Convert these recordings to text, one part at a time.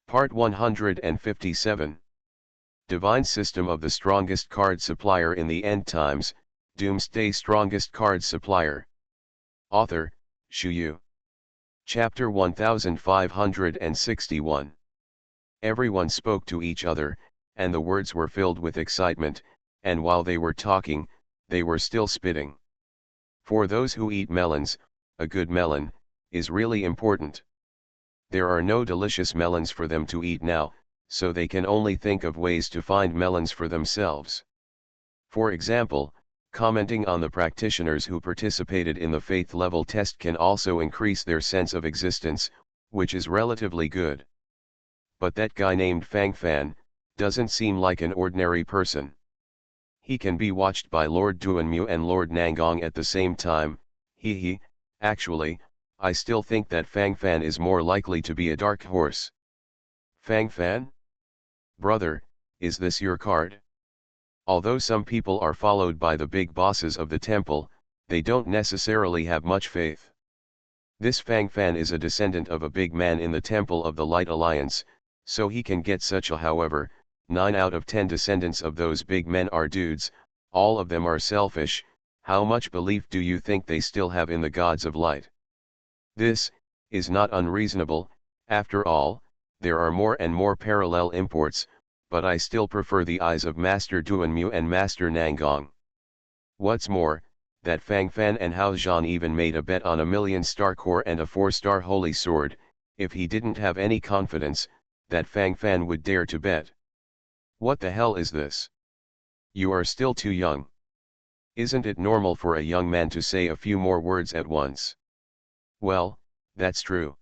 Part 157. Divine System of the Strongest Card Supplier in the End Times, Doomsday Strongest Card Supplier. Author, Shu Yu. Chapter 1561. Everyone spoke to each other, and the words were filled with excitement, and while they were talking, they were still spitting. For those who eat melons, a good melon is really important. There are no delicious melons for them to eat now, so they can only think of ways to find melons for themselves. For example, commenting on the practitioners who participated in the faith level test can also increase their sense of existence, which is relatively good. But that guy named Fang Fan doesn't seem like an ordinary person. He can be watched by Lord Duanmu and Lord Nangong at the same time. Actually, I still think that Fang Fan is more likely to be a dark horse. Fang Fan? Brother, is this your card? Although some people are followed by the big bosses of the temple, they don't necessarily have much faith. This Fang Fan is a descendant of a big man in the Temple of the Light Alliance, so he can get such a. However, 9 out of 10 descendants of those big men are dudes, all of them are selfish. How much belief do you think they still have in the gods of light? This is not unreasonable. After all, there are more and more parallel imports, but I still prefer the eyes of Master Duanmu and Master Nangong. What's more, that Fang Fan and Hao Zhan even made a bet on a 1,000,000-star core and a 4-star holy sword. If he didn't have any confidence that Fang Fan would dare to bet. What the hell is this? You are still too young. Isn't it normal for a young man to say a few more words at once? Well, that's true.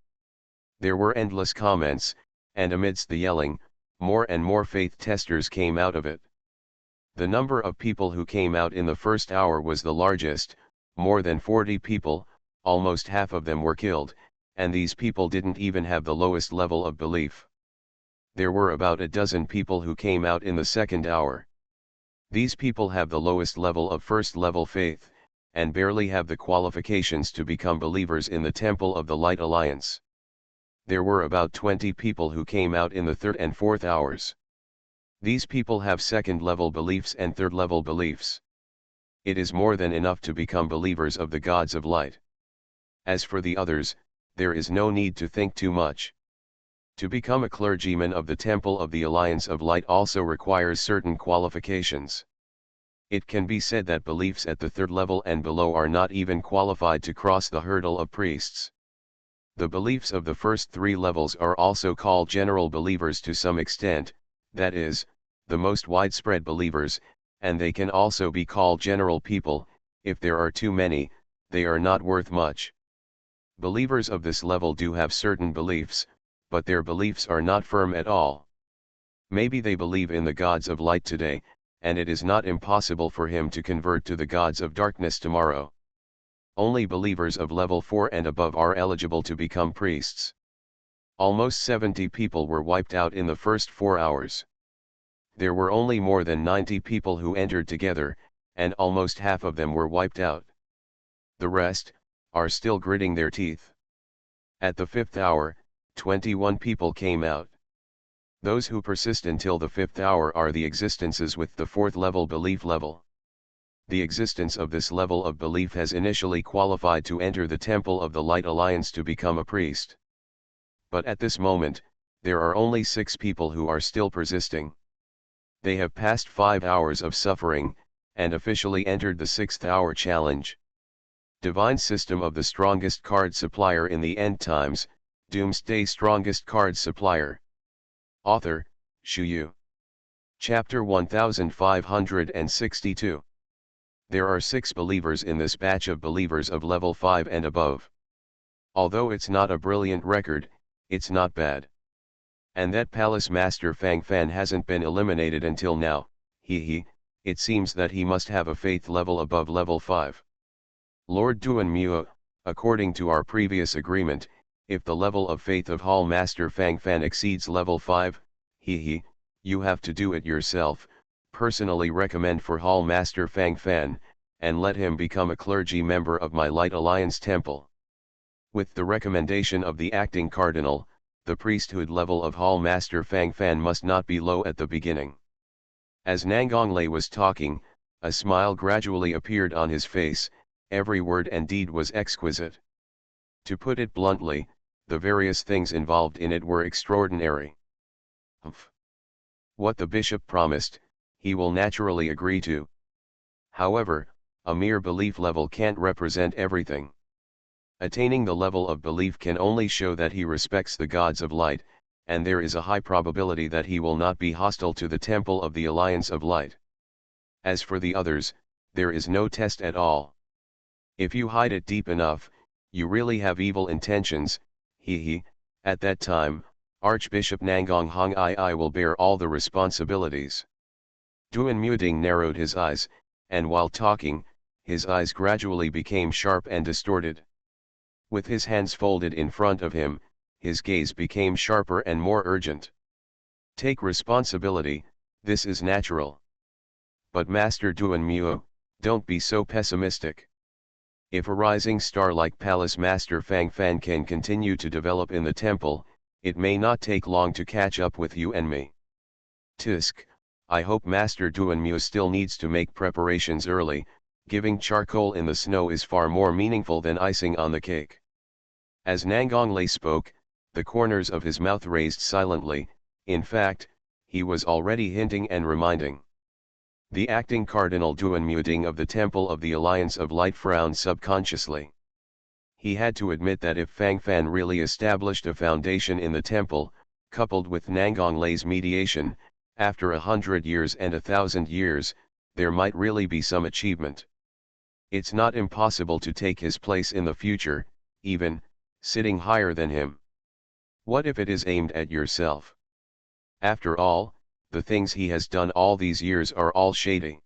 There were endless comments, and amidst the yelling, more and more faith testers came out of it. The number of people who came out in the first hour was the largest, more than 40 people, almost half of them were killed, and these people didn't even have the lowest level of belief. There were about a dozen people who came out in the second hour. These people have the lowest level of first-level faith, and barely have the qualifications to become believers in the Temple of the Light Alliance. There were about 20 people who came out in the third and fourth hours. These people have second-level beliefs and third-level beliefs. It is more than enough to become believers of the gods of light. As for the others, there is no need to think too much. To become a clergyman of the Temple of the Alliance of Light also requires certain qualifications. It can be said that beliefs at the third level and below are not even qualified to cross the hurdle of priests. The beliefs of the first 3 levels are also called general believers to some extent, that is, the most widespread believers, and they can also be called general people. If there are too many, they are not worth much. Believers of this level do have certain beliefs, but their beliefs are not firm at all. Maybe they believe in the gods of light today, and it is not impossible for him to convert to the gods of darkness tomorrow. Only believers of level 4 and above are eligible to become priests. Almost 70 people were wiped out in the first 4 hours. There were only more than 90 people who entered together, and almost half of them were wiped out. The rest are still gritting their teeth. At the 5th hour, 21 people came out. Those who persist until the 5th hour are the existences with the 4th level belief level. The existence of this level of belief has initially qualified to enter the Temple of the Light Alliance to become a priest. But at this moment, there are only 6 people who are still persisting. They have passed 5 hours of suffering, and officially entered the 6th hour challenge. Divine System of the Strongest Card Supplier in the End Times, Doomsday Strongest Card Supplier. Author, Shu Yu. Chapter 1562. There are 6 believers in this batch of believers of level 5 and above. Although it's not a brilliant record, it's not bad. And that Palace Master Fang Fan hasn't been eliminated until now. It seems that he must have a faith level above level 5. Lord Duanmu, according to our previous agreement, if the level of faith of Hall Master Fang Fan exceeds level 5, you have to do it yourself. Personally recommend for Hall Master Fang Fan, and let him become a clergy member of my Light Alliance Temple. With the recommendation of the acting cardinal, the priesthood level of Hall Master Fang Fan must not be low at the beginning. As Nangonglei was talking, a smile gradually appeared on his face, every word and deed was exquisite. To put it bluntly, the various things involved in it were extraordinary. Humph. What the bishop promised, he will naturally agree to. However, a mere belief level can't represent everything. Attaining the level of belief can only show that he respects the gods of light, and there is a high probability that he will not be hostile to the temple of the Alliance of Light. As for the others, there is no test at all. If you hide it deep enough, you really have evil intentions, at that time, Archbishop Nangong Hong I will bear all the responsibilities. Duan Muding narrowed his eyes, and while talking, his eyes gradually became sharp and distorted. With his hands folded in front of him, his gaze became sharper and more urgent. Take responsibility, this is natural. But Master Duan Mu, don't be so pessimistic. If a rising star like Palace Master Fang Fan can continue to develop in the temple, it may not take long to catch up with you and me. Tisk, I hope Master Duan Mu still needs to make preparations early, giving charcoal in the snow is far more meaningful than icing on the cake. As Nangonglei spoke, the corners of his mouth raised silently, in fact, he was already hinting and reminding. The acting Cardinal Duan Muding of the Temple of the Alliance of Light frowned subconsciously. He had to admit that if Fang Fan really established a foundation in the temple, coupled with Nangonglei's mediation, after 100 years and 1,000 years, there might really be some achievement. It's not impossible to take his place in the future, even, sitting higher than him. What if it is aimed at yourself? After all, the things he has done all these years are all shady.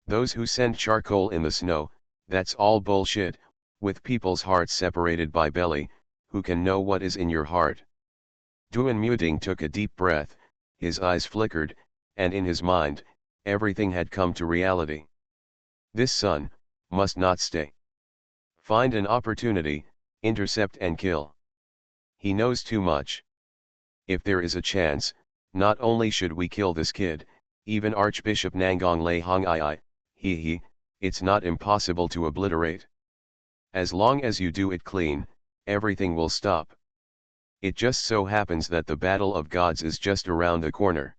Those who send charcoal in the snow, that's all bullshit, with people's hearts separated by belly, who can know what is in your heart? Duan Muding took a deep breath, his eyes flickered, and in his mind, everything had come to reality. This son, must not stay. Find an opportunity, intercept and kill. He knows too much. If there is a chance, not only should we kill this kid, even Archbishop Nangonglei Hong it's not impossible to obliterate. As long as you do it clean, everything will stop. It just so happens that the Battle of Gods is just around the corner.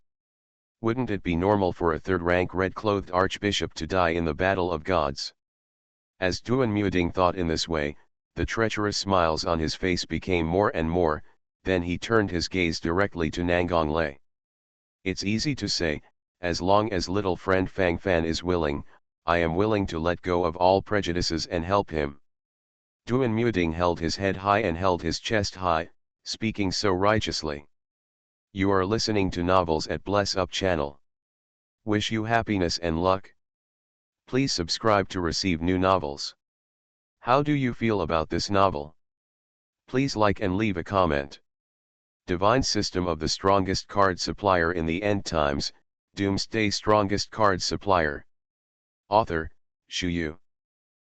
Wouldn't it be normal for a third-rank red-clothed archbishop to die in the Battle of Gods? As Duan Muding thought in this way, the treacherous smiles on his face became more and more, then he turned his gaze directly to Nangonglei. It's easy to say, as long as little friend Fang Fan is willing, I am willing to let go of all prejudices and help him. Duan Muding held his head high and held his chest high, speaking so righteously. You are listening to Novels at Bless Up channel. Wish you happiness and luck. Please subscribe to receive new novels. How do you feel about this novel? Please like and leave a comment. Divine System of the Strongest Card Supplier in the End Times, Doomsday Strongest Card Supplier. Author, Shu Yu.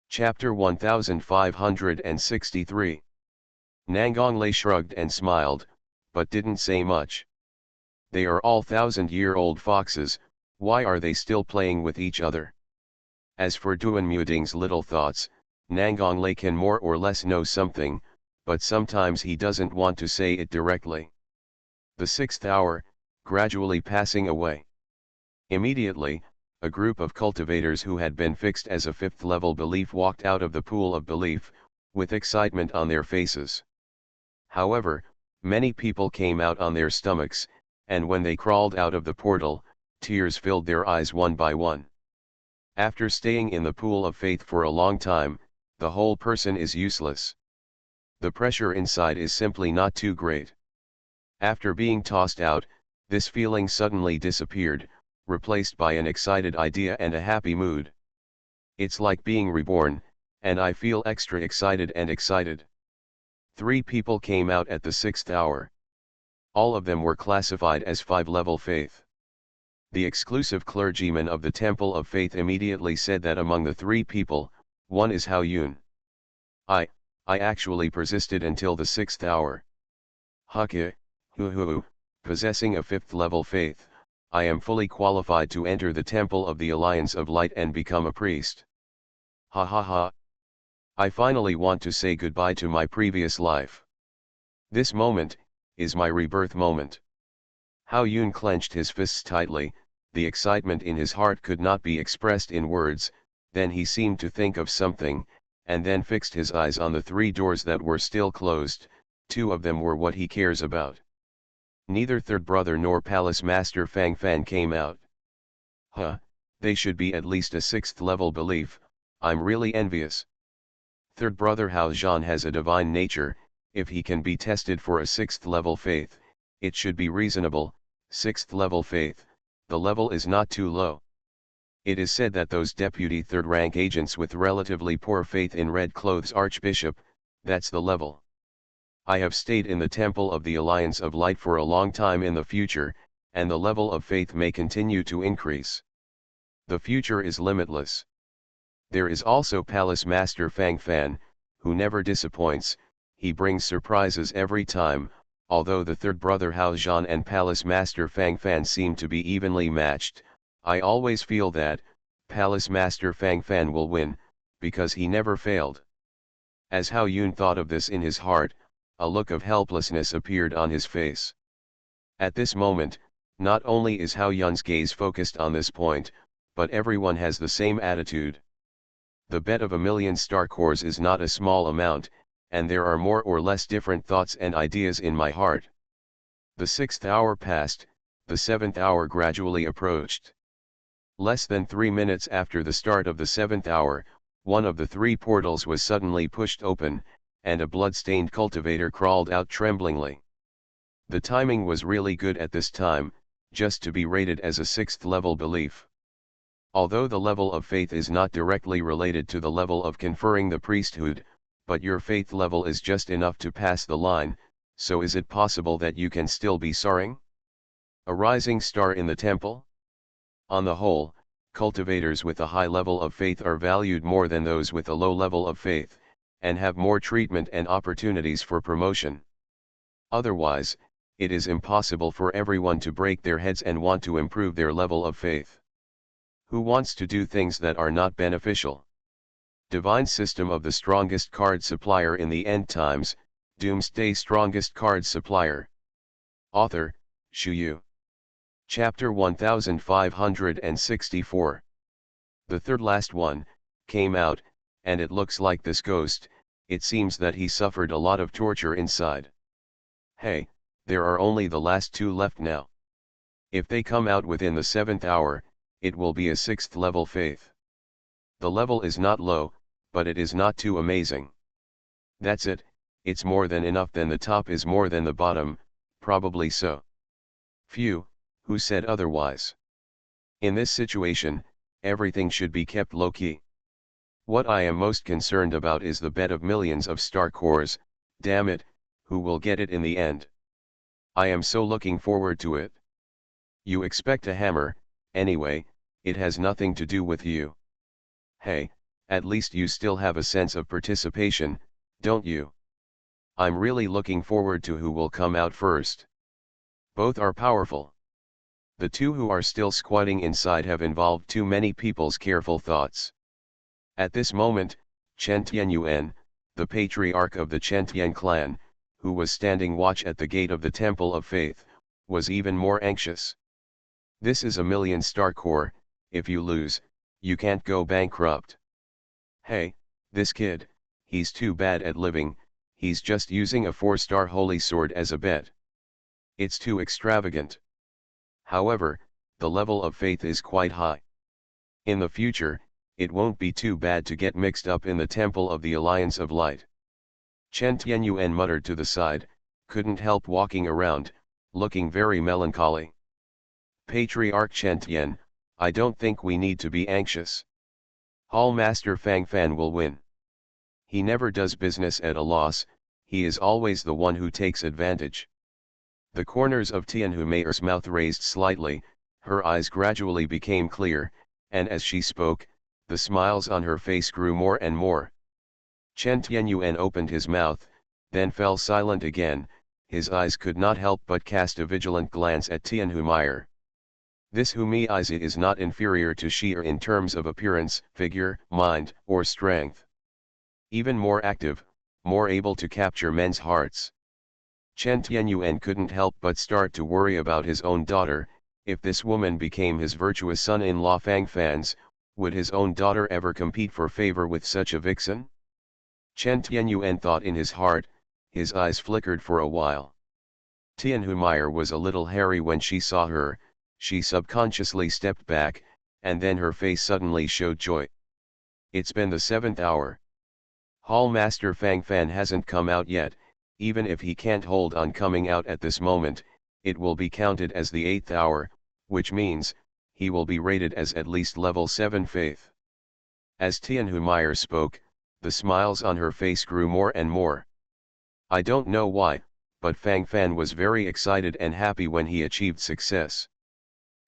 Chapter 1563. Nangonglei shrugged and smiled, but didn't say much. They are all 1,000-year-old foxes, why are they still playing with each other? As for Duan Muding's little thoughts, Nangonglei can more or less know something, but sometimes he doesn't want to say it directly. The 6th hour, gradually passing away. Immediately, a group of cultivators who had been fixed as a 5th-level belief walked out of the pool of belief, with excitement on their faces. However, many people came out on their stomachs, and when they crawled out of the portal, tears filled their eyes one by one. After staying in the pool of faith for a long time, the whole person is useless. The pressure inside is simply not too great. After being tossed out, this feeling suddenly disappeared, replaced by an excited idea and a happy mood. It's like being reborn, and I feel extra excited and excited. 3 people came out at the 6th hour. All of them were classified as 5-level faith. The exclusive clergyman of the Temple of Faith immediately said that among the 3 people, one is Hao Yun. I actually persisted until the 6th hour. Hukke, hu, possessing a 5th level faith, I am fully qualified to enter the Temple of the Alliance of Light and become a priest. Ha ha ha. I finally want to say goodbye to my previous life. This moment is my rebirth moment. Hao Yun clenched his fists tightly, the excitement in his heart could not be expressed in words, then he seemed to think of something, and then fixed his eyes on the 3 doors that were still closed. 2 of them were what he cares about. Neither third brother nor palace master Fang Fan came out. Huh, they should be at least a 6th level belief, I'm really envious. Third brother Hao Zhan has a divine nature, if he can be tested for a 6th level faith, it should be reasonable. 6th level faith, the level is not too low. It is said that those deputy 3rd rank agents with relatively poor faith in red clothes archbishop, that's the level. I have stayed in the Temple of the Alliance of Light for a long time in the future, and the level of faith may continue to increase. The future is limitless. There is also Palace Master Fang Fan, who never disappoints, he brings surprises every time. Although the third brother Hao Zhan and Palace Master Fang Fan seem to be evenly matched, I always feel that Palace Master Fang Fan will win, because he never failed. As Hao Yun thought of this in his heart, a look of helplessness appeared on his face. At this moment, not only is Hao Yun's gaze focused on this point, but everyone has the same attitude. The bet of 1,000,000 star cores is not a small amount, and there are more or less different thoughts and ideas in my heart. The 6th hour passed, the 7th hour gradually approached. Less than 3 minutes after the start of the 7th hour, one of the 3 portals was suddenly pushed open, and a blood-stained cultivator crawled out tremblingly. The timing was really good at this time, just to be rated as a 6th level belief. Although the level of faith is not directly related to the level of conferring the priesthood, but your faith level is just enough to pass the line, so is it possible that you can still be soaring? A rising star in the temple? On the whole, cultivators with a high level of faith are valued more than those with a low level of faith, and have more treatment and opportunities for promotion. Otherwise, it is impossible for everyone to break their heads and want to improve their level of faith. Who wants to do things that are not beneficial? Divine System of the Strongest Card Supplier in the End Times, Doomsday Strongest Card Supplier. Author, Shu Yu. Chapter 1564. The third last one came out, and it looks like this ghost, it seems that he suffered a lot of torture inside. Hey, there are only the last 2 left now. If they come out within the 7th hour, it will be a 6th level faith. The level is not low, but it is not too amazing. That's it, it's more than enough, then the top is more than the bottom, probably so. Phew, who said otherwise? In this situation, everything should be kept low-key. What I am most concerned about is the bet of millions of star cores, damn it, who will get it in the end? I am so looking forward to it. You expect a hammer, anyway, it has nothing to do with you. Hey, at least you still have a sense of participation, don't you? I'm really looking forward to who will come out first. Both are powerful. The 2 who are still squatting inside have involved too many people's careful thoughts. At this moment, Chen Tianyuan, the patriarch of the Chen Tian clan, who was standing watch at the gate of the Temple of Faith, was even more anxious. This is a 1,000,000 star core, if you lose, you can't go bankrupt. Hey, this kid, he's too bad at living, he's just using a 4-star holy sword as a bet. It's too extravagant. However, the level of faith is quite high. In the future, it won't be too bad to get mixed up in the Temple of the Alliance of Light. Chen Tianyuan muttered to the side, couldn't help walking around, looking very melancholy. Patriarch Chen Tian, I don't think we need to be anxious. Hall Master Fang Fan will win. He never does business at a loss, he is always the one who takes advantage. The corners of Tianhu Meier's mouth raised slightly, her eyes gradually became clear, and as she spoke, the smiles on her face grew more and more. Chen Tianyuan opened his mouth, then fell silent again, his eyes could not help but cast a vigilant glance at Tianhumeyer. This Humeize is not inferior to Shir in terms of appearance, figure, mind, or strength. Even more active, more able to capture men's hearts. Chen Tianyuan couldn't help but start to worry about his own daughter. If this woman became his virtuous son-in-law Fang Fan's, would his own daughter ever compete for favor with such a vixen? Chen Tianyuan thought in his heart, his eyes flickered for a while. Tianhumeyer was a little hairy when she saw her, she subconsciously stepped back, and then her face suddenly showed joy. It's been the 7th hour. Hall Master Fang Fan hasn't come out yet. Even if he can't hold on coming out at this moment, it will be counted as the 8th hour, which means, he will be rated as at least level 7 faith. As Tianhumeyer spoke, the smiles on her face grew more and more. I don't know why, but Fang Fan was very excited and happy when he achieved success.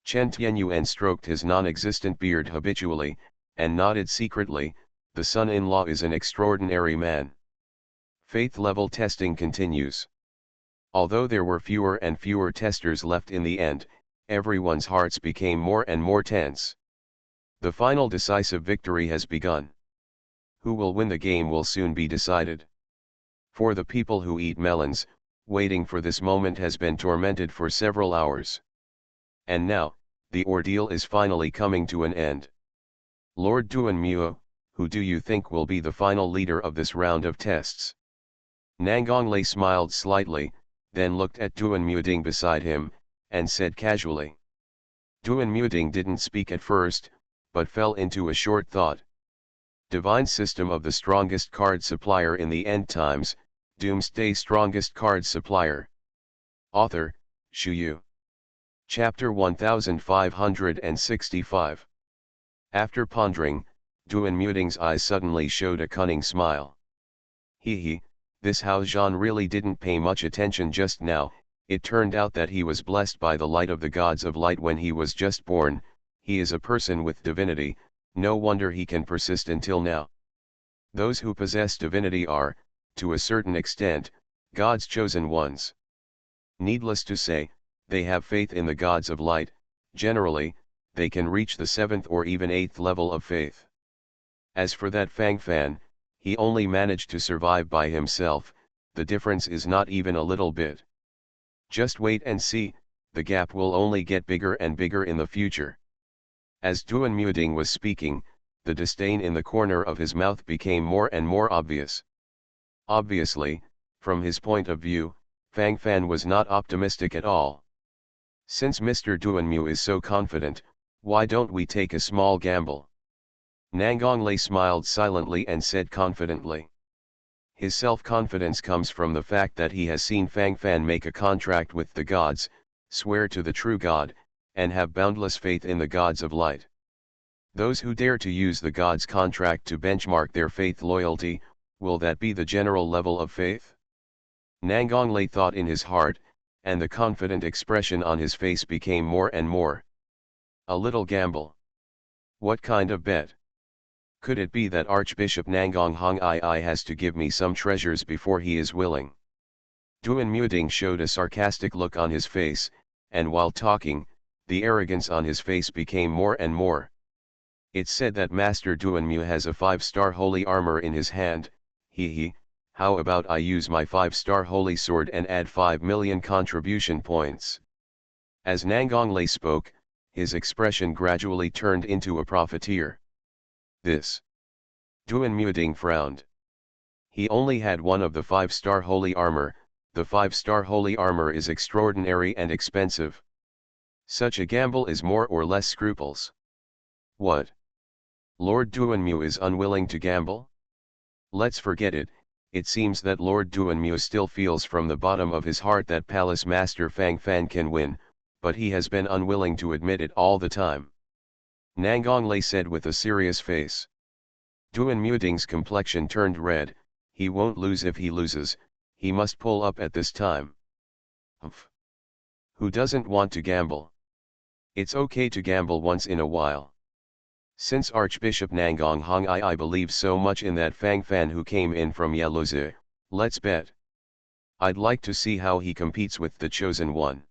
Chen Tianyuan stroked his non-existent beard habitually, and nodded secretly, the son-in-law is an extraordinary man. Faith level testing continues. Although there were fewer and fewer testers left in the end, everyone's hearts became more and more tense. The final decisive victory has begun. Who will win the game will soon be decided. For the people who eat melons, waiting for this moment has been tormented for several hours. And now, the ordeal is finally coming to an end. Lord Duanmuo, who do you think will be the final leader of this round of tests? Nangonglei smiled slightly, then looked at Duanmuoding beside him, and said casually. Duanmuoding didn't speak at first, but fell into a short thought. Divine system of the strongest card supplier in the end times, Doomsday strongest card supplier. Author, Shu Yu. Chapter 1565. After pondering, Duanmuoding's eyes suddenly showed a cunning smile. He, this Hao Zhan really didn't pay much attention just now. It turned out that he was blessed by the light of the gods of light when he was just born. He is a person with divinity, no wonder he can persist until now. Those who possess divinity are, to a certain extent, God's chosen ones. Needless to say, they have faith in the gods of light. Generally, they can reach the 7th or even 8th level of faith. As for that Fang Fan, he only managed to survive by himself. The difference is not even a little bit. Just wait and see, the gap will only get bigger and bigger in the future. As Duanmuoding was speaking, the disdain in the corner of his mouth became more and more obvious. Obviously, from his point of view, Fang Fan was not optimistic at all. Since Mr. Duanmu is so confident, why don't we take a small gamble? Nangonglei smiled silently and said confidently. His self-confidence comes from the fact that he has seen Fang Fan make a contract with the gods, swear to the true God, and have boundless faith in the gods of light. Those who dare to use the gods' contract to benchmark their faith loyalty, will that be the general level of faith? Nangonglei thought in his heart, and the confident expression on his face became more and more. A little gamble. What kind of bet? Could it be that Archbishop Nangong Hong-I has to give me some treasures before he is willing? Duanmuoding showed a sarcastic look on his face, and while talking, the arrogance on his face became more and more. It's said that Master Duanmu has a 5-star holy armor in his hand. How about I use my 5-star holy sword and add 5 million contribution points? As Nangonglei spoke, his expression gradually turned into a profiteer. This. Duanmuoding frowned. He only had one of the 5-star holy armor. The 5-star holy armor is extraordinary and expensive. Such a gamble is more or less scruples. What? Lord Duanmu is unwilling to gamble? Let's forget it. It seems that Lord Duanmu still feels from the bottom of his heart that Palace Master Fang Fan can win, but he has been unwilling to admit it all the time. Nangonglei said with a serious face. Duanmuoding's complexion turned red. He won't lose if he loses, he must pull up at this time. Humph. Who doesn't want to gamble? It's okay to gamble once in a while. Since Archbishop Nangong Hong-I believes so much in that Fang Fan who came in from Yeluzi, let's bet. I'd like to see how he competes with the chosen one.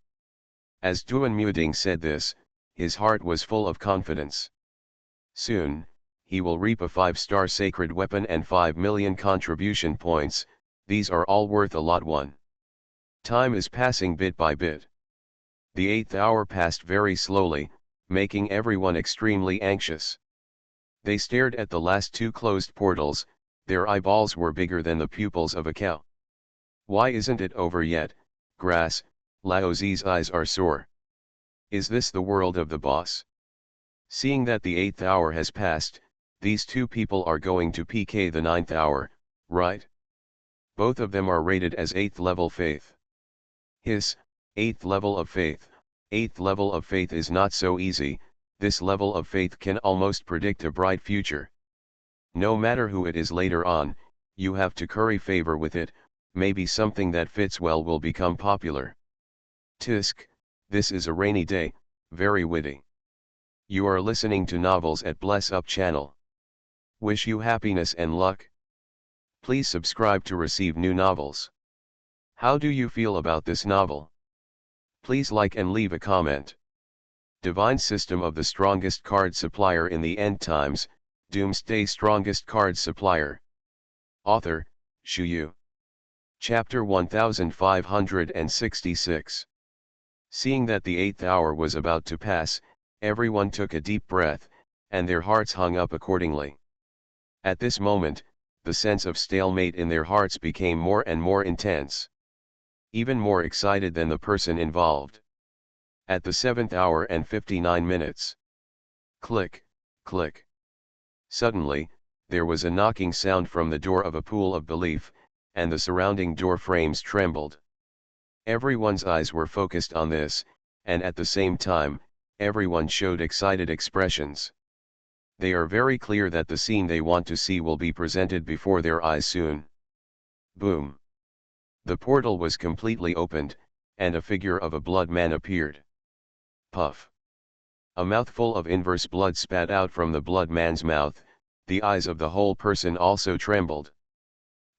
As Duan Mueding said this, his heart was full of confidence. Soon, he will reap a 5-star sacred weapon and 5 million contribution points. These are all worth a lot. One. Time is passing bit by bit. The 8th hour passed very slowly, making everyone extremely anxious. They stared at the last 2 closed portals. Their eyeballs were bigger than the pupils of a cow. Why isn't it over yet? Grass, Laozi's eyes are sore. Is this the world of the boss? Seeing that the 8th hour has passed, these 2 people are going to PK the 9th hour, right? Both of them are rated as 8th level faith. Hiss, 8th level of faith. 8th level of faith is not so easy. This level of faith can almost predict a bright future. No matter who it is later on, you have to curry favor with it. Maybe something that fits well will become popular. Tisk, this is a rainy day, very witty. You are listening to Novels at Bless Up channel. Wish you happiness and luck. Please subscribe to receive new novels. How do you feel about this novel? Please like and leave a comment. Divine System of the Strongest Card Supplier in the End Times, Doomsday Strongest Card Supplier. Author, Shu Yu. Chapter 1566. Seeing that the 8th hour was about to pass, everyone took a deep breath, and their hearts hung up accordingly. At this moment, the sense of stalemate in their hearts became more and more intense. Even more excited than the person involved. At the 7th hour and 59 minutes. Click, click. Suddenly, there was a knocking sound from the door of a pool of belief, and the surrounding door frames trembled. Everyone's eyes were focused on this, and at the same time, everyone showed excited expressions. They are very clear that the scene they want to see will be presented before their eyes soon. Boom! The portal was completely opened, and a figure of a blood man appeared. Puff! A mouthful of inverse blood spat out from the blood man's mouth. The eyes of the whole person also trembled.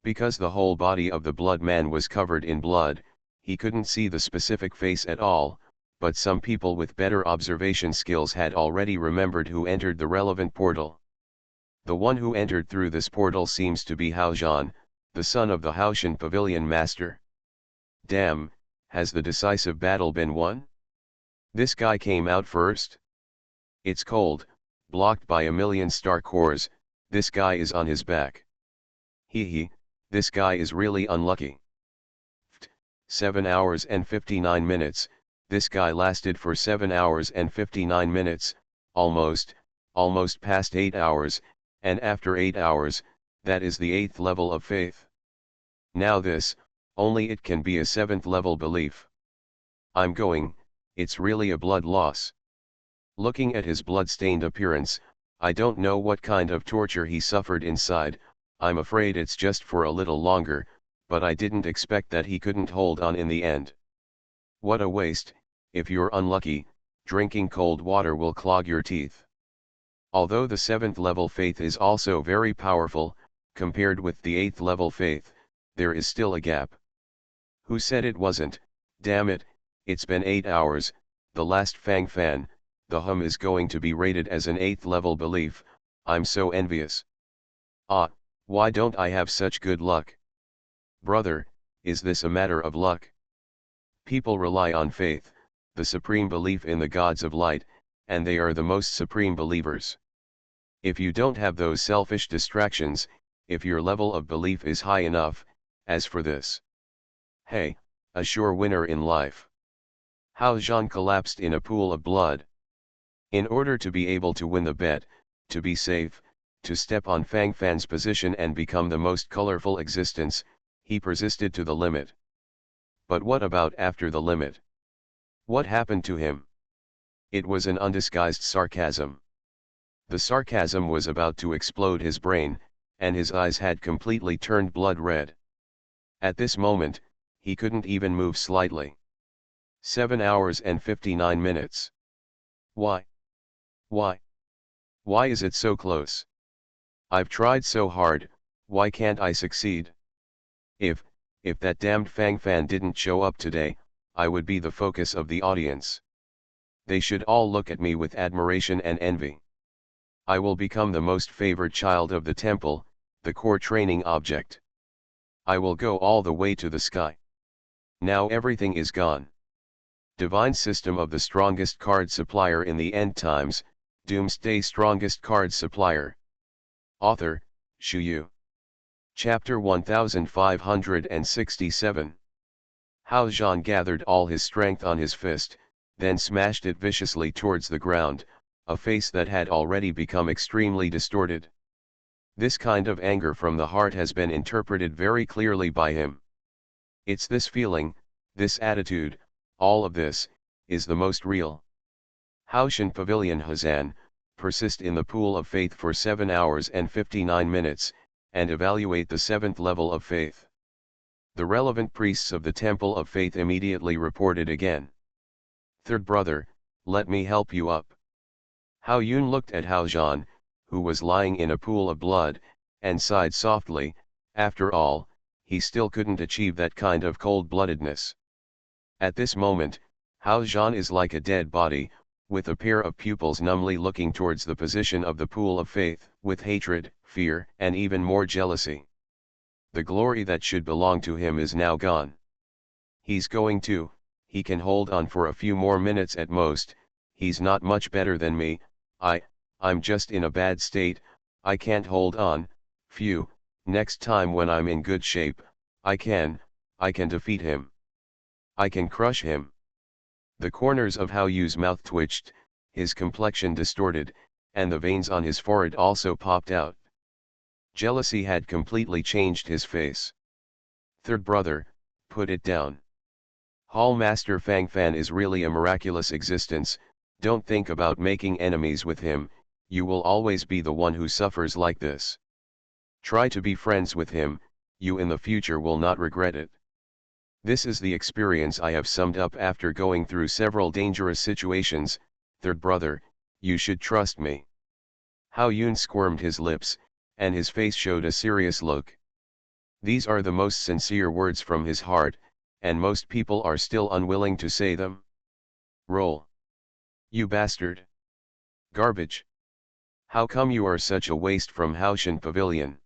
Because the whole body of the blood man was covered in blood, he couldn't see the specific face at all, but some people with better observation skills had already remembered who entered the relevant portal. The one who entered through this portal seems to be Hao Zhan, the son of the Haoshan Pavilion Master. Damn, has the decisive battle been won? This guy came out first? It's cold, blocked by a million star cores. This guy is on his back. Hee, this guy is really unlucky. 7 hours and 59 minutes, this guy lasted for 7 hours and 59 minutes, almost past 8 hours, and after 8 hours, that is the 8th level of faith. Now this, only it can be a 7th level belief. I'm going, it's really a blood loss. Looking at his blood-stained appearance, I don't know what kind of torture he suffered inside. I'm afraid it's just for a little longer, but I didn't expect that he couldn't hold on in the end. What a waste. If you're unlucky, drinking cold water will clog your teeth. Although the 7th level faith is also very powerful, compared with the 8th level faith, there is still a gap. Who said it wasn't? Damn it, it's been 8 hours, the last Fang Fan, the hum is going to be rated as an 8th level belief. I'm so envious. Ah, why don't I have such good luck? Brother, is this a matter of luck? People rely on faith, the supreme belief in the gods of light, and they are the most supreme believers. If you don't have those selfish distractions, if your level of belief is high enough, as for this. Hey, a sure winner in life. Hao Zhan collapsed in a pool of blood. In order to be able to win the bet, to be safe, to step on Fang Fan's position and become the most colorful existence, he persisted to the limit. But what about after the limit? What happened to him? It was an undisguised sarcasm. The sarcasm was about to explode his brain, and his eyes had completely turned blood red. At this moment, he couldn't even move slightly. 7 hours and 59 minutes. Why? Why? Why is it so close? I've tried so hard, why can't I succeed? If, if that damned Fang Fan didn't show up today, I would be the focus of the audience. They should all look at me with admiration and envy. I will become the most favored child of the temple, the core training object. I will go all the way to the sky. Now everything is gone. Divine System of the Strongest Card Supplier in the End Times, Doomsday Strongest Card Supplier. Author, Shu Yu. Chapter 1567. Hao Zhan gathered all his strength on his fist, then smashed it viciously towards the ground, a face that had already become extremely distorted. This kind of anger from the heart has been interpreted very clearly by him. It's this feeling, this attitude, all of this, is the most real. Haoshan Pavilion Hazan, persist in the pool of faith for 7 hours and 59 minutes, and evaluate the 7th level of faith. The relevant priests of the Temple of Faith immediately reported again. Third brother, let me help you up. Hao Yun looked at Hao Zhan, who was lying in a pool of blood, and sighed softly. After all, he still couldn't achieve that kind of cold-bloodedness. At this moment, Hao Zhan is like a dead body, with a pair of pupils numbly looking towards the position of the pool of faith, with hatred, fear, and even more jealousy. The glory that should belong to him is now gone. He can hold on for a few more minutes at most. He's not much better than me. I'm just in a bad state. I can't hold on. Phew, next time when I'm in good shape, I can defeat him. I can crush him. The corners of Hao Yu's mouth twitched, his complexion distorted, and the veins on his forehead also popped out. Jealousy had completely changed his face. Third brother, put it down. Hall Master Fang Fan is really a miraculous existence. Don't think about making enemies with him. You will always be the one who suffers like this. Try to be friends with him, you in the future will not regret it. This is the experience I have summed up after going through several dangerous situations. Third brother, you should trust me. Hao Yun squirmed his lips, and his face showed a serious look. These are the most sincere words from his heart, and most people are still unwilling to say them. Roll. You bastard. Garbage. How come you are such a waste from Haoshan Pavilion?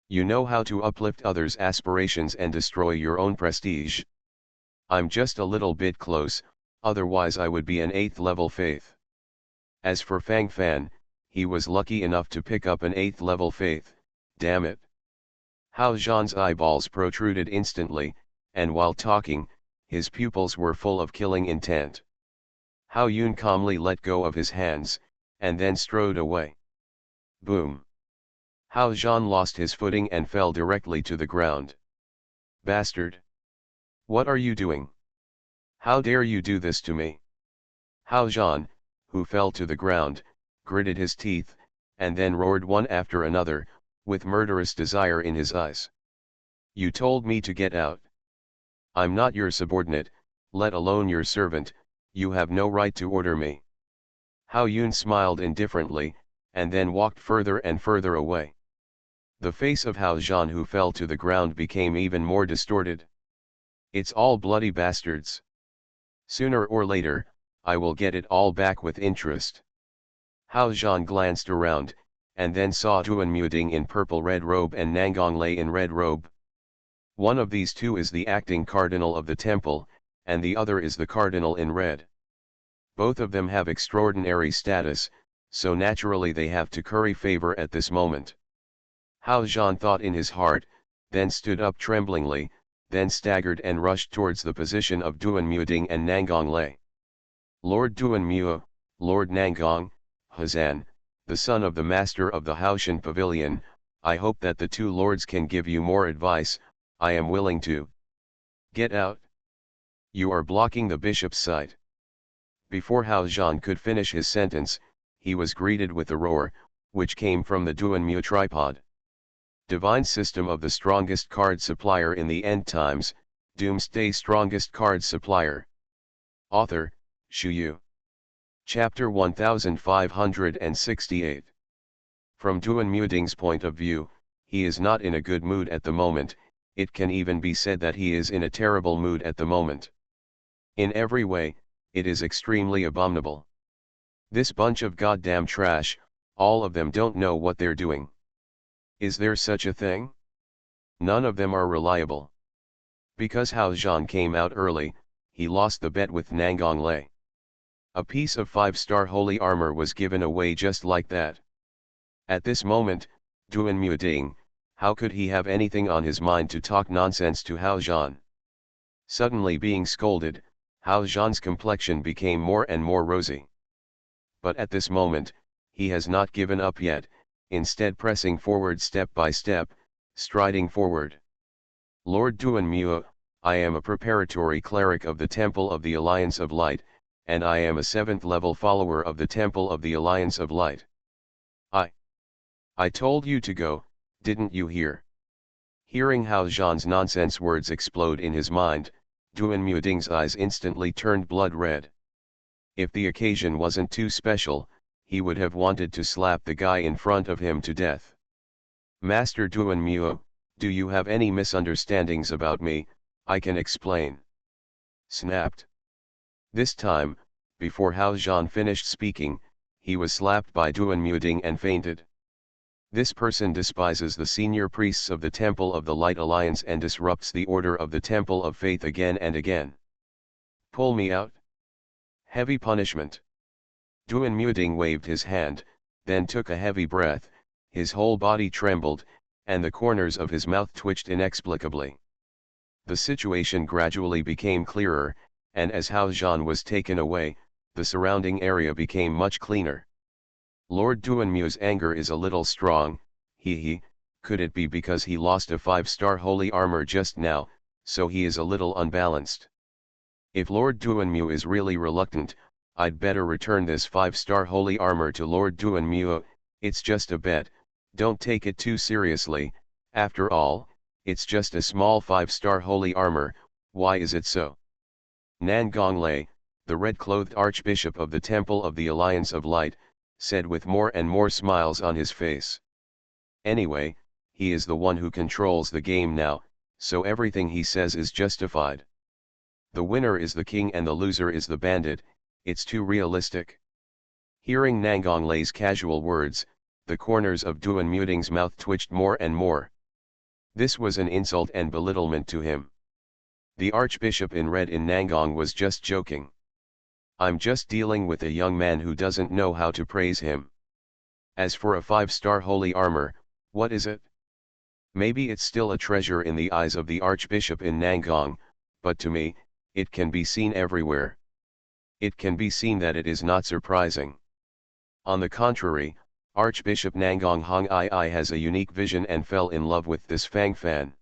You know how to uplift others' aspirations and destroy your own prestige. I'm just a little bit close, otherwise I would be an 8th level faith. As for Fang Fan, he was lucky enough to pick up an 8th level faith, damn it. Hao Zhan's eyeballs protruded instantly, and while talking, his pupils were full of killing intent. Hao Yun calmly let go of his hands, and then strode away. Boom. Hao Zhan lost his footing and fell directly to the ground. Bastard! What are you doing? How dare you do this to me? Hao Zhan, who fell to the ground, gritted his teeth, and then roared one after another, with murderous desire in his eyes. You told me to get out. I'm not your subordinate, let alone your servant. You have no right to order me. Hao Yun smiled indifferently, and then walked further and further away. The face of Hao Zhan, who fell to the ground, became even more distorted. It's all bloody bastards. Sooner or later, I will get it all back with interest. Hao Zhan glanced around, and then saw Tuan Muding in purple-red robe and Nangong Lei in red robe. One of these two is the acting cardinal of the temple, and the other is the cardinal in red. Both of them have extraordinary status, so naturally they have to curry favor at this moment. Hao Zhan thought in his heart, then stood up tremblingly, then staggered and rushed towards the position of Duan Muding and Nangong Lei. Lord Duan Mu, Lord Nangong, Hazan, the son of the master of the Haoshan Pavilion, I hope that the two lords can give you more advice. I am willing to. Get out. You are blocking the bishop's sight. Before Hao Zhan could finish his sentence, he was greeted with a roar, which came from the Duan Mu tripod. Divine System of the Strongest Card Supplier in the End Times, Doomsday Strongest Card Supplier. Author, Shu Yu. Chapter 1568. From Duan Muding's point of view, he is not in a good mood at the moment. it can even be said that he is in a terrible mood at the moment. In every way, it is extremely abominable. This bunch of goddamn trash, all of them don't know what they're doing. Is there such a thing? None of them are reliable. Because Hao Zhan came out early, he lost the bet with Nangong Lei. A piece of 5-star holy armor was given away just like that. At this moment, Duan Muading, how could he have anything on his mind to talk nonsense to Hao Zhan? Suddenly being scolded, Hao Zhan's complexion became more and more rosy. But at this moment, he has not given up yet, instead pressing forward step by step, striding forward. Lord Duan Mu, I am a preparatory cleric of the Temple of the Alliance of Light, and I am a 7th level follower of the Temple of the Alliance of Light. I told you to go, didn't you hear? Hearing Hao Zhan's nonsense words explode in his mind, Duan Muading's eyes instantly turned blood red. If the occasion wasn't too special, he would have wanted to slap the guy in front of him to death. Master Duan Mu, do you have any misunderstandings about me? I can explain. Snapped. This time, before Hao Zhan finished speaking, he was slapped by Duan Muading and fainted. This person despises the senior priests of the Temple of the Light Alliance and disrupts the order of the Temple of Faith again and again. Pull me out. Heavy punishment. Duan Muading waved his hand, then took a heavy breath, his whole body trembled, and the corners of his mouth twitched inexplicably. The situation gradually became clearer, and as Hao Zhan was taken away, the surrounding area became much cleaner. Lord Duan Mu's anger is a little strong, could it be because he lost a 5-star holy armor just now, so he is a little unbalanced. If Lord Duan Mu is really reluctant, I'd better return this 5-star holy armor to Lord Duan Mu, it's just a bet, don't take it too seriously, after all, it's just a small 5-star holy armor, why is it so? Nangong Lei, the red-clothed Archbishop of the Temple of the Alliance of Light, said with more and more smiles on his face. Anyway, he is the one who controls the game now, so everything he says is justified. The winner is the king and the loser is the bandit, it's too realistic. Hearing Nangong Lei's casual words, the corners of Duan Muading's mouth twitched more and more. This was an insult and belittlement to him. The Archbishop in red in Nangong was just joking. I'm just dealing with a young man who doesn't know how to praise him. As for a 5-star holy armor, what is it? Maybe it's still a treasure in the eyes of the Archbishop in Nangong, but to me, it can be seen everywhere. It can be seen that it is not surprising. On the contrary, Archbishop Nangong Hong Ai has a unique vision and fell in love with this Fang Fan.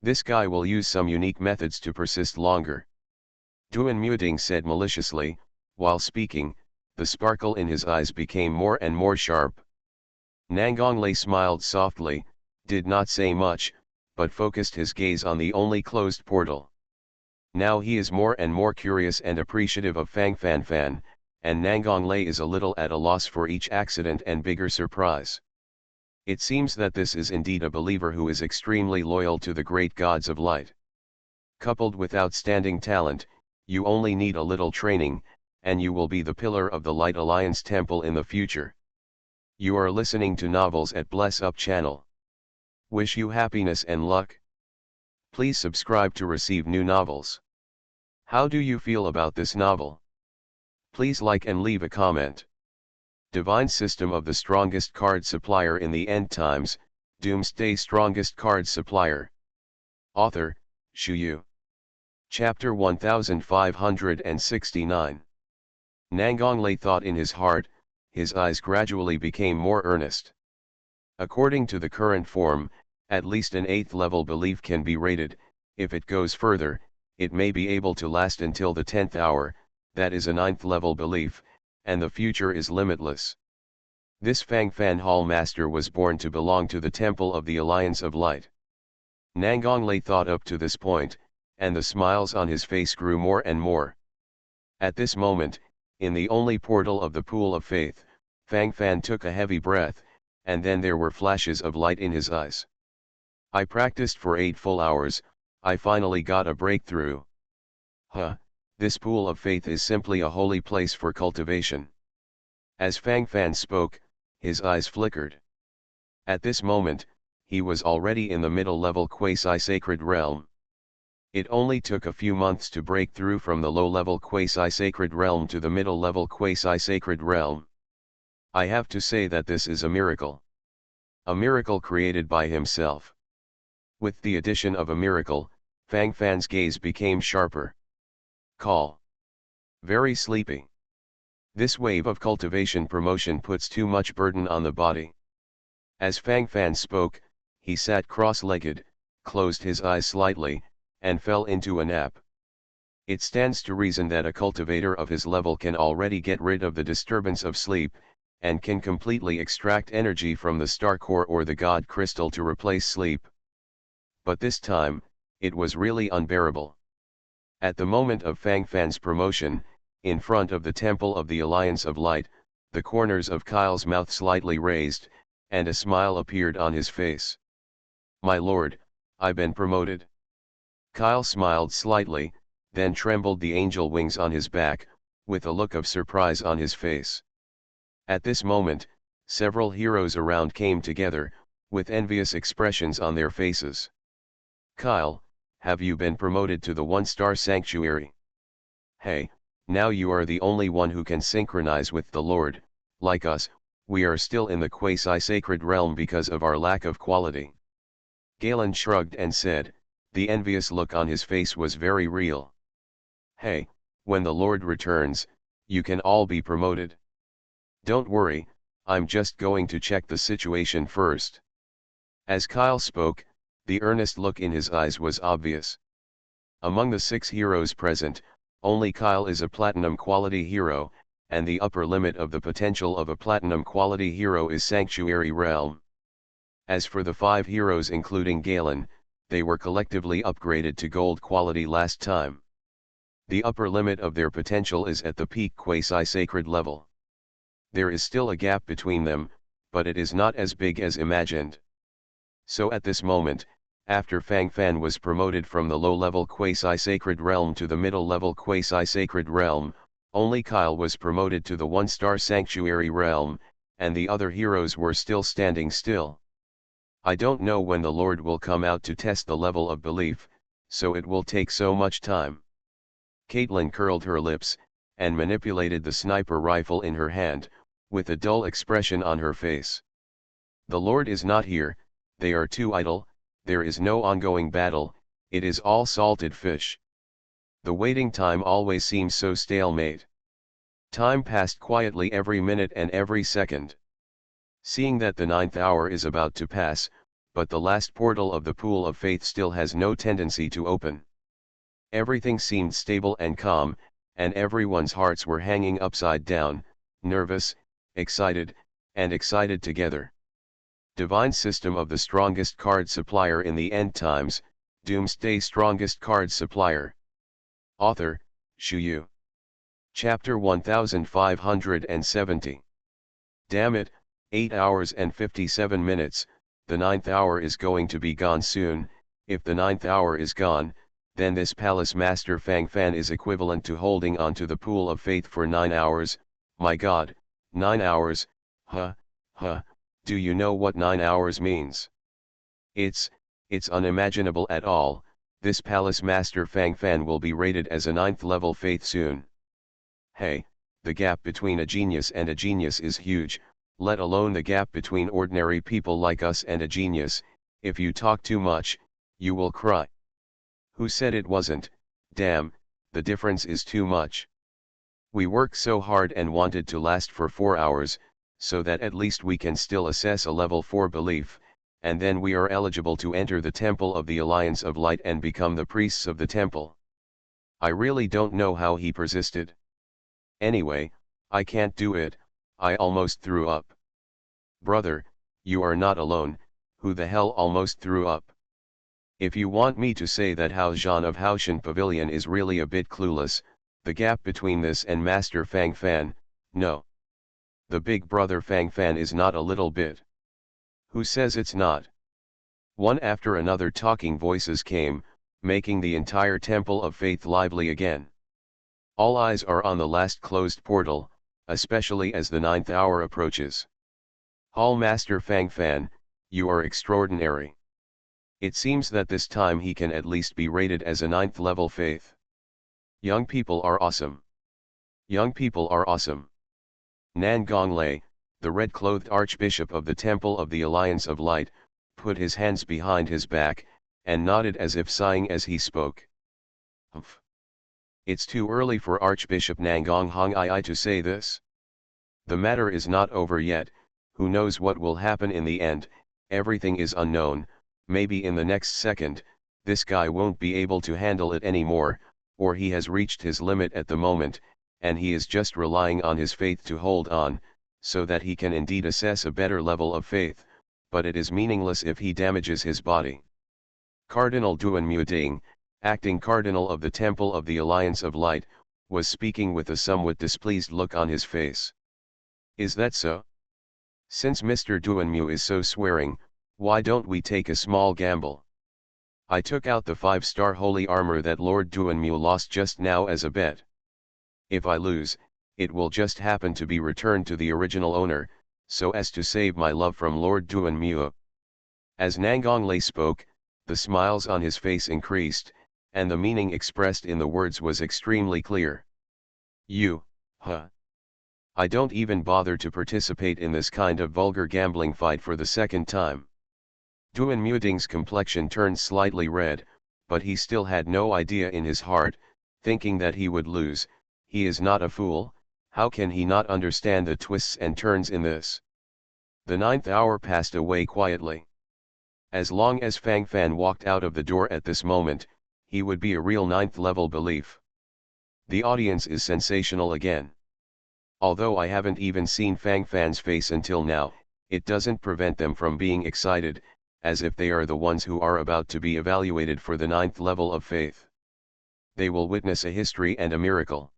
This guy will use some unique methods to persist longer. Duan Muading said maliciously, while speaking, the sparkle in his eyes became more and more sharp. Nangong Lei smiled softly, did not say much, but focused his gaze on the only closed portal. Now he is more and more curious and appreciative of Fang Fan Fan, and Nangong Lei is a little at a loss for each accident and bigger surprise. It seems that this is indeed a believer who is extremely loyal to the great gods of light. Coupled with outstanding talent, you only need a little training, and you will be the pillar of the Light Alliance Temple in the future. You are listening to Novels at Bless Up channel. Wish you happiness and luck. Please subscribe to receive new novels. How do you feel about this novel? Please like and leave a comment. Divine System of the Strongest Card Supplier in the End Times, Doomsday Strongest Card Supplier. Author, Shu Yu. Chapter 1569. Nangong Lei thought in his heart, his eyes gradually became more earnest. According to the current form, at least an 8th level belief can be rated, if it goes further, it may be able to last until the 10th hour, that is a 9th level belief, and the future is limitless. This Fang Fan Hall Master was born to belong to the Temple of the Alliance of Light. Nangong Lei thought up to this point, and the smiles on his face grew more and more. At this moment, in the only portal of the Pool of Faith, Fang Fan took a heavy breath, and then there were flashes of light in his eyes. I practiced for 8 full hours, I finally got a breakthrough. This pool of faith is simply a holy place for cultivation. As Fang Fan spoke, his eyes flickered. At this moment, he was already in the middle-level quasi-sacred realm. It only took a few months to break through from the low-level quasi-sacred realm to the middle-level quasi-sacred realm. I have to say that this is a miracle. A miracle created by himself. With the addition of a miracle, Fang Fan's gaze became sharper. Call. Very sleepy. This wave of cultivation promotion puts too much burden on the body. As Fang Fan spoke, he sat cross-legged, closed his eyes slightly, and fell into a nap. It stands to reason that a cultivator of his level can already get rid of the disturbance of sleep, and can completely extract energy from the star core or the god crystal to replace sleep. But this time, it was really unbearable. At the moment of Fang Fan's promotion, in front of the Temple of the Alliance of Light, the corners of Kyle's mouth slightly raised, and a smile appeared on his face. "My lord, I've been promoted." Kyle smiled slightly, then trembled the angel wings on his back, with a look of surprise on his face. At this moment, several heroes around came together, with envious expressions on their faces. "Kyle, have you been promoted to the one-star sanctuary? Hey, now you are the only one who can synchronize with the Lord. Like us, we are still in the quasi-sacred realm because of our lack of quality." Galen shrugged and said, the envious look on his face was very real. "Hey, when the Lord returns, you can all be promoted. Don't worry, I'm just going to check the situation first." As Kyle spoke, the earnest look in his eyes was obvious. Among the 6 heroes present, only Kyle is a platinum quality hero, and the upper limit of the potential of a platinum quality hero is Sanctuary Realm. As for the 5 heroes including Galen, they were collectively upgraded to gold quality last time. The upper limit of their potential is at the peak quasi-sacred level. There is still a gap between them, but it is not as big as imagined. So at this moment, after Fang Fan was promoted from the low-level quasi-sacred realm to the middle-level quasi-sacred realm, only Kyle was promoted to the one-star sanctuary realm, and the other heroes were still standing still. I don't know when the Lord will come out to test the level of belief, so it will take so much time. Caitlin curled her lips, and manipulated the sniper rifle in her hand, with a dull expression on her face. The Lord is not here, they are too idle, there is no ongoing battle, it is all salted fish. The waiting time always seems so stalemate. Time passed quietly every minute and every second. Seeing that the 9th hour is about to pass, but the last portal of the pool of faith still has no tendency to open. Everything seemed stable and calm, and everyone's hearts were hanging upside down, nervous, excited, and excited together. Divine System of the Strongest Card Supplier in the End Times, Doomsday Strongest Card Supplier. Author, Shuyu. Chapter 1570. Damn it, 8 hours and 57 minutes, the 9th hour is going to be gone soon. If the 9th hour is gone, then this Palace Master Fang Fan is equivalent to holding on to the pool of faith for 9 hours, my god, 9 hours, do you know what 9 hours means? It's unimaginable at all. This Palace Master Fang Fan will be rated as a 9th level faith soon. Hey, the gap between a genius and a genius is huge, let alone the gap between ordinary people like us and a genius. If you talk too much, you will cry. Who said it wasn't? Damn, the difference is too much. We worked so hard and wanted to last for 4 hours, so that at least we can still assess a level 4 belief, and then we are eligible to enter the Temple of the Alliance of Light and become the priests of the temple. I really don't know how he persisted. Anyway, I can't do it, I almost threw up. Brother, you are not alone, who the hell almost threw up? If you want me to say that Hao Zhan of Haoshan Pavilion is really a bit clueless, the gap between this and Master Fang Fan, no. The big brother Fang Fan is not a little bit. Who says it's not? One after another talking voices came, making the entire Temple of Faith lively again. All eyes are on the last closed portal, especially as the 9th hour approaches. Hall Master Fang Fan, you are extraordinary. It seems that this time he can at least be rated as a 9th level faith. Young people are awesome. Young people are awesome. Nan Gonglei, the red-clothed Archbishop of the Temple of the Alliance of Light, put his hands behind his back, and nodded as if sighing as he spoke. Humph. It's too early for Archbishop Nangong Hong I to say this. The matter is not over yet, who knows what will happen in the end, everything is unknown, maybe in the next second, this guy won't be able to handle it anymore, or he has reached his limit at the moment, and he is just relying on his faith to hold on, so that he can indeed assess a better level of faith, but it is meaningless if he damages his body. Cardinal Duan Muding, acting Cardinal of the Temple of the Alliance of Light, was speaking with a somewhat displeased look on his face. Is that so? Since Mr. Duanmu is so swearing, why don't we take a small gamble? I took out the 5-star holy armor that Lord Duanmu lost just now as a bet. If I lose, it will just happen to be returned to the original owner, so as to save my love from Lord Duanmu. As Nangonglei spoke, the smiles on his face increased, and the meaning expressed in the words was extremely clear. You, huh? I don't even bother to participate in this kind of vulgar gambling fight for the second time. Duan Muding's complexion turned slightly red, but he still had no idea in his heart, thinking that he would lose. He is not a fool, how can he not understand the twists and turns in this? The 9th hour passed away quietly. As long as Fang Fan walked out of the door at this moment, he would be a real 9th level belief. The audience is sensational again. Although I haven't even seen Fang Fan's face until now, it doesn't prevent them from being excited, as if they are the ones who are about to be evaluated for the 9th level of faith. They will witness a history and a miracle.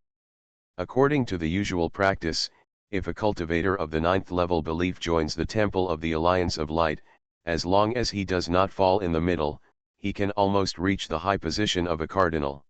According to the usual practice, if a cultivator of the 9th level belief joins the Temple of the Alliance of Light, as long as he does not fall in the middle, he can almost reach the high position of a cardinal.